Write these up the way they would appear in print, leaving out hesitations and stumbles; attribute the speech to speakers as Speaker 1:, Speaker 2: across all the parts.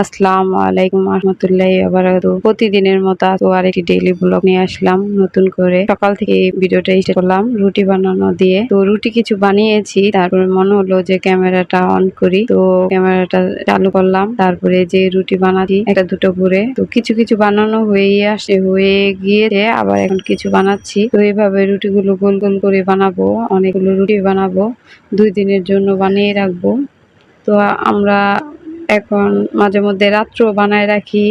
Speaker 1: আসসালামু আলাইকুম রহমতুল্লাহি ওয়া বারাকাতুহু। প্রতিদিনের মতো আজও আরেকটি ডেইলি ব্লগ নিয়ে আসলাম নতুন করে। সকাল থেকে ভিডিওটা স্টার্ট করলাম রুটি বানানো দিয়ে। তো রুটি কিছু বানিয়েছি, তারপরে মনে হলো যে ক্যামেরাটা অন করি, তো ক্যামেরাটা চালু করলাম। তারপরে যে রুটি বানাচ্ছি একটা দুটো করে, তো কিছু কিছু বানানো হয়ে গিয়েছে, আবার এখন কিছু বানাচ্ছি। তো এইভাবে রুটিগুলো গোল গোল করে বানাবো, অনেকগুলো রুটি বানাবো, 2 দিনের জন্য বানিয়ে রাখবো। তো আমরা এখন মাঝে মধ্যে রাত্রেও বানায় রাখি,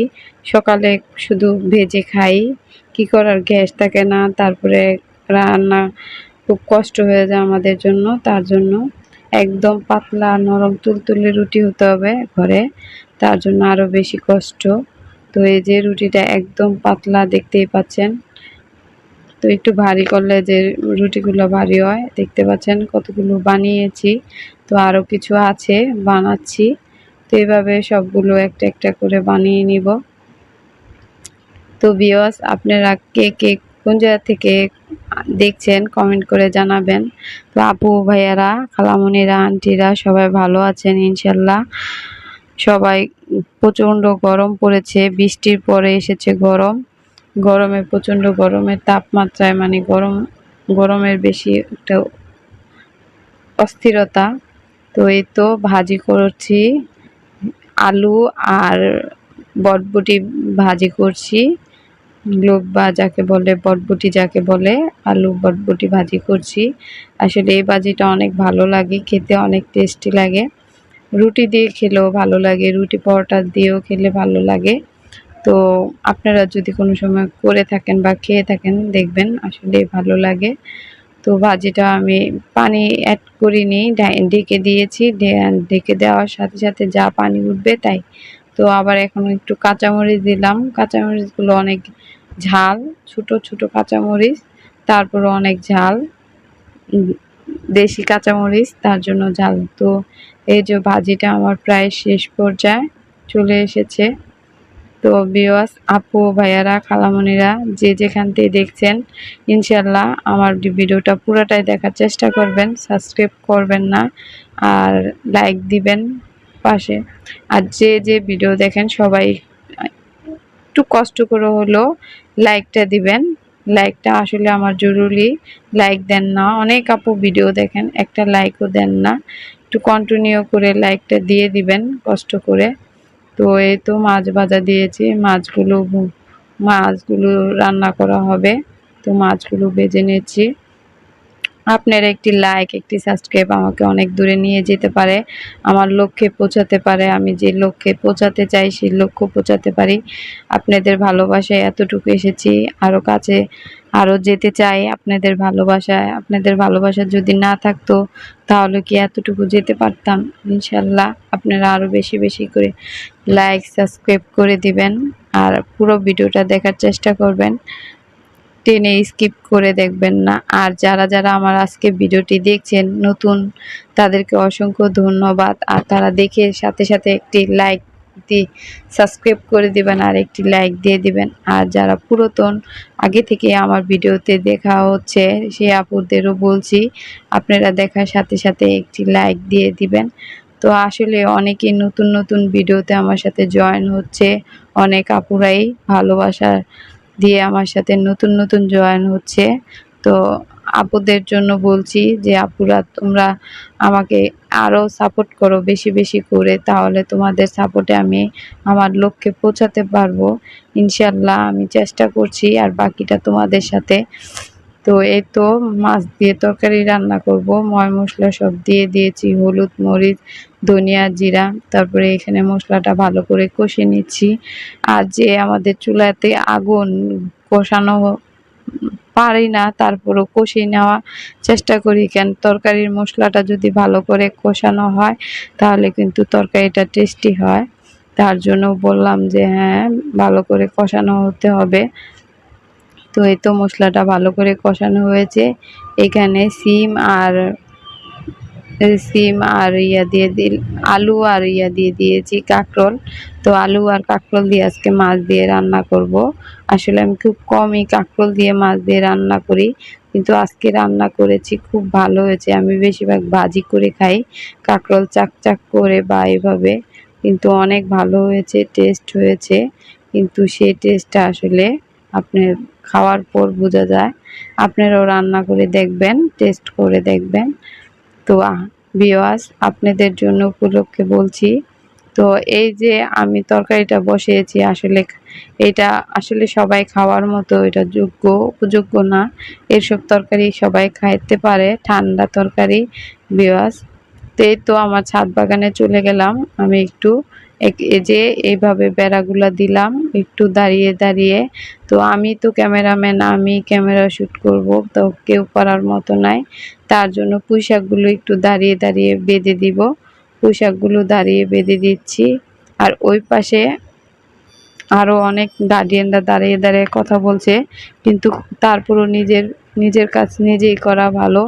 Speaker 1: সকালে শুধু ভেজে খাই। কি করার, গ্যাস থাকে না, তারপরে রান্না খুব কষ্ট হয়ে যায় আমাদের জন্য। তার জন্য একদম পাতলা নরম তুলতুলে রুটি হতে হবে ঘরে, তার জন্য আরও বেশি কষ্ট। তো এই যে রুটিটা একদম পাতলা, দেখতেই পাচ্ছেন। তো একটু ভারী করলে যে রুটিগুলো ভারী হয়, দেখতে পাচ্ছেন কতগুলো বানিয়েছি। তো আরও কিছু আছে, বানাচ্ছি। তো এইভাবে সবগুলো একটা একটা করে বানিয়ে নিব। তো ভিউয়ার্স, আপনারা কে কে কোন জায়গা থেকে দেখছেন কমেন্ট করে জানাবেন। তো আপু ভাইয়ারা, খালামণিরা, আন্টিরা সবাই ভালো আছেন ইনশাল্লাহ। সবাই প্রচণ্ড গরম পড়েছে, বৃষ্টির পরে এসেছে গরম। গরমে প্রচণ্ড গরমের তাপমাত্রায় মানে গরমের বেশি একটা অস্থিরতা। তো এই তো ভাজি করছি, আলু আর বটবটি ভাজি করছি। লোব্বা যাকে বলে, বটবটি যাকে বলে, আলু বটবটি ভাজি করছি। আসলে এই ভাজিটা অনেক ভালো লাগে খেতে, অনেক টেস্টি লাগে। রুটি দিয়ে খেলেও ভালো লাগে, রুটি পরোটা দিয়েও খেলে ভালো লাগে। তো আপনারা যদি কোনো সময় করে থাকেন বা খেয়ে থাকেন, দেখবেন আসলে ভালো লাগে। তো ভাজিটা আমি পানি অ্যাড করিনি, ঢেকে দিয়েছি। ঢেকে দেওয়ার সাথে সাথে যা পানি উঠবে তাই। তো আবার এখন একটু কাঁচামরিচ দিলাম। কাঁচামরিচগুলো অনেক ঝাল, ছোট ছোট কাঁচামরিচ, তারপরে অনেক ঝাল, দেশি কাঁচামরিচ, তার জন্য ঝাল। তো এই যে ভাজিটা আমার প্রায় শেষ পর্যায়ে চলে এসেছে। তো ভিউয়ার্স, আপু ভাইয়ারা, খালামণিরা, যে যেখান থেকে দেখছেন, ইনশাল্লাহ আমার ভিডিওটা পুরোটাই দেখার চেষ্টা করবেন। সাবস্ক্রাইব করবেন না, আর লাইক দিবেন পাশে। আর যে যে ভিডিও দেখেন সবাই একটু কষ্ট করে হলেও লাইকটা দিবেন। লাইকটা আসলে আমার জরুরি। লাইক দেন না, অনেক আপু ভিডিও দেখেন, একটা লাইকও দেন না। একটু কন্টিনিউ করে লাইকটা দিয়ে দিবেন কষ্ট করে। তো এই তো মাছ ভাজা দিয়েছি, মাছগুলো রান্না করা হবে। তো মাছগুলো ভেজে নিচ্ছি। আপনার একটি লাইক, একটি সাবস্ক্রাইব আমাকে অনেক দূরে নিয়ে যেতে পারে, আমার লক্ষ্যে পৌঁছাতে পারে। আমি যে লক্ষ্যে পৌঁছাতে চাই সেই লক্ষ্য পৌঁছাতে পারি। আপনাদের ভালোবাসায় এতটুকু এসেছি, আরও কাছে আরও যেতে চাই আপনাদের ভালোবাসায়। আপনাদের ভালোবাসা যদি না থাকতো তাহলে কি এতটুকু যেতে পারতাম? ইনশাল্লাহ আপনারা আরও বেশি বেশি করে লাইক সাবস্ক্রাইব করে দিবেন, আর পুরো ভিডিওটা দেখার চেষ্টা করবেন, টেনে স্কিপ করে দেখবেন না। আর যারা যারা আমার আজকে ভিডিওটি দেখছেন নতুন, তাদেরকে অসংখ্য ধন্যবাদ। আর তারা দেখে সাথে সাথে একটি লাইক দিয়ে সাবস্ক্রাইব করে দিবেন, আর একটি লাইক দিয়ে দিবেন। আর যারা পুরাতন, আগে থেকে আমার ভিডিওতে দেখা হচ্ছে, সেই আপুদেরও বলছি আপনারা দেখার সাথে সাথে একটি লাইক দিয়ে দিবেন। তো আসলে অনেকেই নতুন নতুন ভিডিওতে আমার সাথে জয়েন হচ্ছে, অনেক আপুরাই ভালোবাসা দিয়ে আমার সাথে নতুন নতুন জয়েন হচ্ছে। তো আপুদের জন্য বলছি যে আপুরা, তোমরা আমাকে আরও সাপোর্ট করো বেশি বেশি করে, তাহলে তোমাদের সাপোর্টে আমি আমার লক্ষ্যে পৌঁছাতে পারবো ইনশাল্লাহ। আমি চেষ্টা করছি, আর বাকিটা তোমাদের সাথে। তো এই তো মাছ দিয়ে তরকারি রান্না করব, ময় মশলা সব দিয়ে দিয়েছি, হলুদ, মরিচ, ধনিয়া, জিরা। তারপরে এখানে মশলাটা ভালো করে কষে নিচ্ছি। আর যে আমাদের চুলাতে আগুন, কষানো পারি না, তারপরও কষিয়ে নেওয়া চেষ্টা করি। কেন, তরকারির মশলাটা যদি ভালো করে কষানো হয় তাহলে কিন্তু তরকারিটা টেস্টি হয়। তার জন্য বললাম যে হ্যাঁ, ভালো করে কষানো হতে হবে। তো এই তো মশলাটা ভালো করে কষানো হয়েছে। এখানে সিম আর আলু আর দিয়ে দিয়েছি কাঁকরোল। তো আলু আর কাঁকরোল দিয়ে আজকে মাছ দিয়ে রান্না করব। আসলে আমি খুব কমই কাঁকরোল দিয়ে মাছ দিয়ে রান্না করি, কিন্তু আজকে রান্না করেছি, খুব ভালো হয়েছে। আমি বেশিরভাগ ভাজি করে খাই, কাঁকরোল চাক চাক করে বা এভাবে। কিন্তু অনেক ভালো হয়েছে, টেস্ট হয়েছে। কিন্তু সেই টেস্টটা আসলে আপনার খাওয়ার পর বোঝা যায়। আপনারাও রান্না করে দেখবেন, টেস্ট করে দেখবেন। তো ভিউয়ার্স, আপনাদের জন্য উপলক্ষে বলছি, তো এই যে আমি তরকারিটা বসিয়েছি, আসলে এটা আসলে সবাই খাওয়ার মতো এটা উপযোগ্য না। এসব তরকারি সবাই খাইতে পারে, ঠান্ডা তরকারি ভিউয়ার্স। তো এই তো আমার ছাদ বাগানে চলে গেলাম। আমি একটু এই যে এইভাবে বেড়াগুলা দিলাম একটু দাঁড়িয়ে দাঁড়িয়ে। তো আমি তো ক্যামেরাম্যান, আমি ক্যামেরা শ্যুট করব, তো কেউ করার মতো নাই। তার জন্য পুঁইশাকগুলো একটু দাঁড়িয়ে দাঁড়িয়ে বেঁধে দিব। পুঁইশাকগুলো দাঁড়িয়ে বেঁধে দিচ্ছি। আর ওই পাশে আরো অনেক গার্ডিয়ানরা দাঁড়িয়ে দাঁড়িয়ে কথা বলছে, কিন্তু তারপরও নিজের কাজ নিজেই করা ভালো।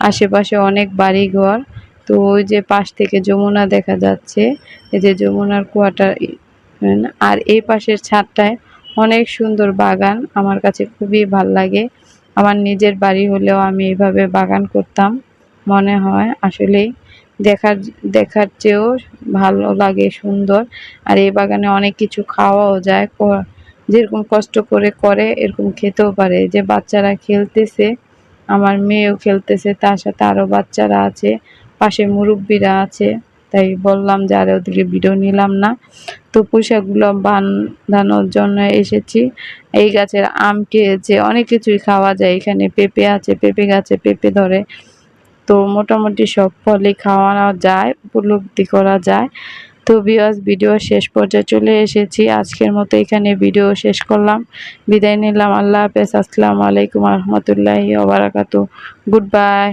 Speaker 1: আশেপাশে অনেক বাড়িঘর। তো ওই যে পাশ থেকে যমুনা দেখা যাচ্ছে, এই যে যমুনার কোয়ার্টার। আর এই পাশের ছাদটায় অনেক সুন্দর বাগান, আমার কাছে খুবই ভাল লাগে। আমার নিজের বাড়ি হলেও আমি এভাবে বাগান করতাম। মনে হয় আসলেই দেখার দেখার চেয়েও ভালো লাগে, সুন্দর। আর এই বাগানে অনেক কিছু খাওয়াও যায়, যেরকম কষ্ট করে করে এরকম খেতেও পারে। যে বাচ্চারা খেলতেছে, আমার মেয়েও খেলতেছে, তার সাথে আরো বাচ্চারা আছে, পাশে মুরব্বিরা আছে। তাই বললাম যে আর ওদিকে ভিডিও নিলাম না। তো পুঁইশাকগুলো বাঁধানোর জন্য এসেছি। এই গাছের আম খেয়েছে, অনেক কিছুই খাওয়া যায়। এখানে পেঁপে আছে, পেঁপে গাছে পেঁপে ধরে। তো মোটামুটি সব ফলই খাওয়া যায়, উপলব্ধি করা যায়। তো ভিউয়ার্স, ভিডিও শেষ পর্যায়ে চলে এসেছি। আজকের মতো এখানে ভিডিও শেষ করলাম, বিদায় নিলাম। আল্লাহ হাফেজ। আসসালামু আলাইকুম রহমতুল্লাহি ওয়া বারাকাতুহু। Good bye.